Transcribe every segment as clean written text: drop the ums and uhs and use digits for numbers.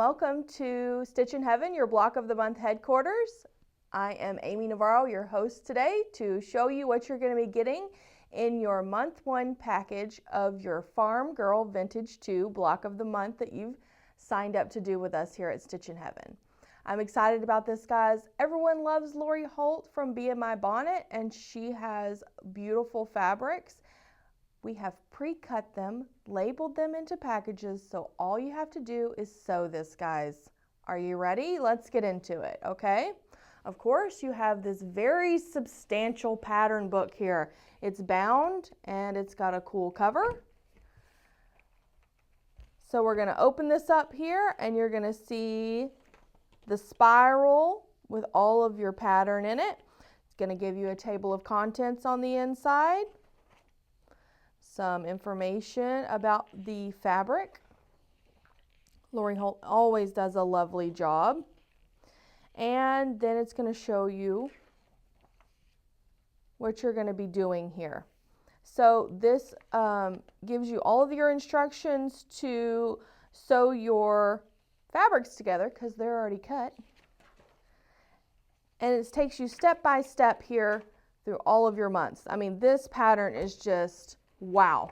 welcome to Stitchin Heaven, your Block of the Month headquarters. I am Amy Navarro, your host today, to show you what you're going to be getting in your month 1 package of your Farm Girl Vintage 2 Block of the Month that you've signed up to do with us here at Stitchin Heaven. I'm excited about this, guys. Everyone loves Lori Holt from Be In My Bonnet, and she has beautiful fabrics. We have pre-cut them, labeled them into packages, so all you have to do is sew this, guys. Are you ready? Let's get into it, okay? Of course, you have this very substantial pattern book here. It's bound and it's got a cool cover. So we're gonna open this up here and you're gonna see the spiral with all of your pattern in it. It's gonna give you a table of contents on the inside. Some information about the fabric. Lori Holt always does a lovely job. And then it's going to show you what you're going to be doing here. So this gives you all of your instructions to sew your fabrics together because they're already cut. And it takes you step by step here through all of your months. I mean, this pattern is just wow.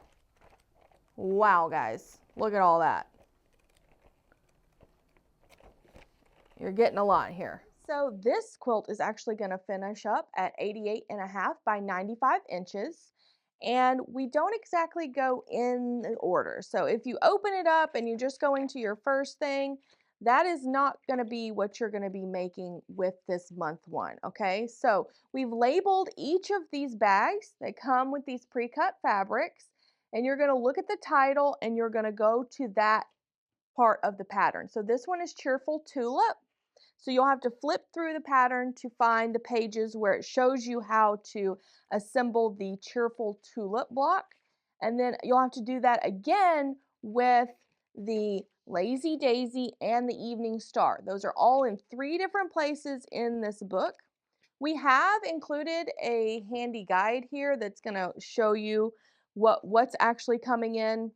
Wow, guys. Look at all that. You're getting a lot here. So this quilt is actually going to finish up at 88.5 by 95 inches. And we don't exactly go in the order. So if you open it up and you're just going to your first thing, that is not going to be what you're going to be making with this month 1, okay? So we've labeled each of these bags. They come with these pre-cut fabrics, and you're going to look at the title and you're going to go to that part of the pattern. So this one is Cheerful Tulip. So you'll have to flip through the pattern to find the pages where it shows you how to assemble the Cheerful Tulip block. And then you'll have to do that again with the Lazy Daisy and the Evening Star. Those are all in 3 different places in this book. We have included a handy guide here that's going to show you what's actually coming in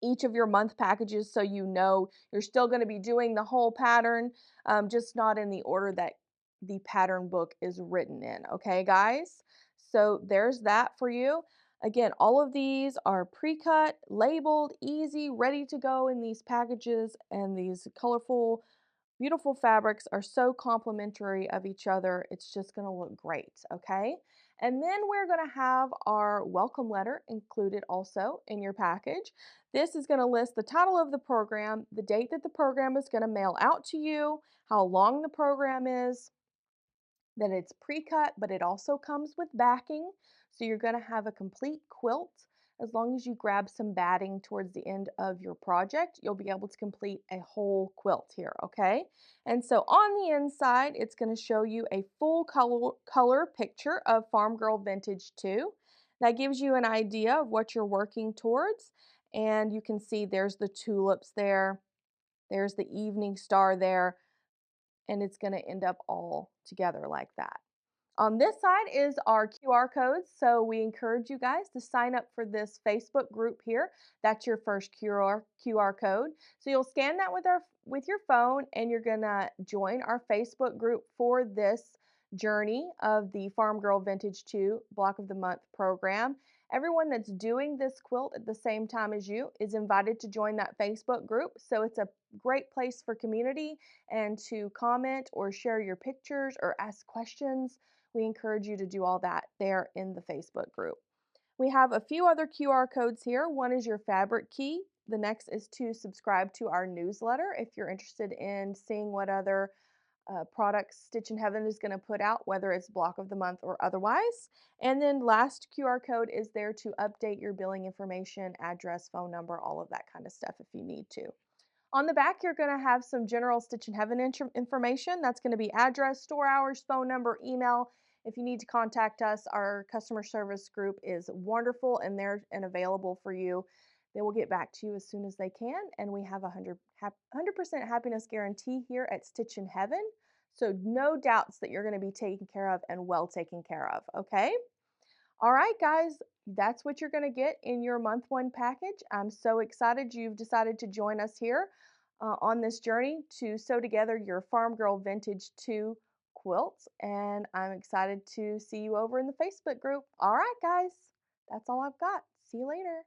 each of your month packages, so you know you're still going to be doing the whole pattern, just not in the order that the pattern book is written in. Okay, guys? So there's that for you. Again, all of these are pre-cut, labeled, easy, ready to go in these packages, and these colorful, beautiful fabrics are so complementary of each other. It's just going to look great, okay? And then we're going to have our welcome letter included also in your package. This is going to list the title of the program, the date that the program is going to mail out to you, how long the program is, that it's pre-cut, but it also comes with backing. So you're going to have a complete quilt. As long as you grab some batting towards the end of your project, you'll be able to complete a whole quilt here, okay? And so on the inside, it's going to show you a full color picture of Farm Girl Vintage 2. That gives you an idea of what you're working towards. And you can see there's the tulips there. There's the Evening Star there. And it's going to end up all together like that. On this side is our QR codes, so we encourage you guys to sign up for this Facebook group here. That's your first QR code. So you'll scan that with your phone, and you're gonna join our Facebook group for this journey of the Farm Girl Vintage 2 Block of the Month program. Everyone that's doing this quilt at the same time as you is invited to join that Facebook group. So it's a great place for community and to comment or share your pictures or ask questions. We encourage you to do all that there in the Facebook group. We have a few other QR codes here. One is your fabric key. The next is to subscribe to our newsletter if you're interested in seeing what other products Stitchin Heaven is going to put out, whether it's Block of the Month or otherwise. And then last QR code is there to update your billing information, address, phone number, all of that kind of stuff if you need to. On the back, you're going to have some general Stitchin Heaven information. That's going to be address, store hours, phone number, email. If you need to contact us, our customer service group is wonderful and they're available for you. They will get back to you as soon as they can, and we have a 100% happiness guarantee here at Stitchin Heaven. So no doubts that you're going to be taken care of and well taken care of, okay? All right, guys, that's what you're going to get in your month 1 package. I'm so excited you've decided to join us here. on this journey to sew together your Farm Girl Vintage 2 quilts. And I'm excited to see you over in the Facebook group. All right, guys, that's all I've got. See you later.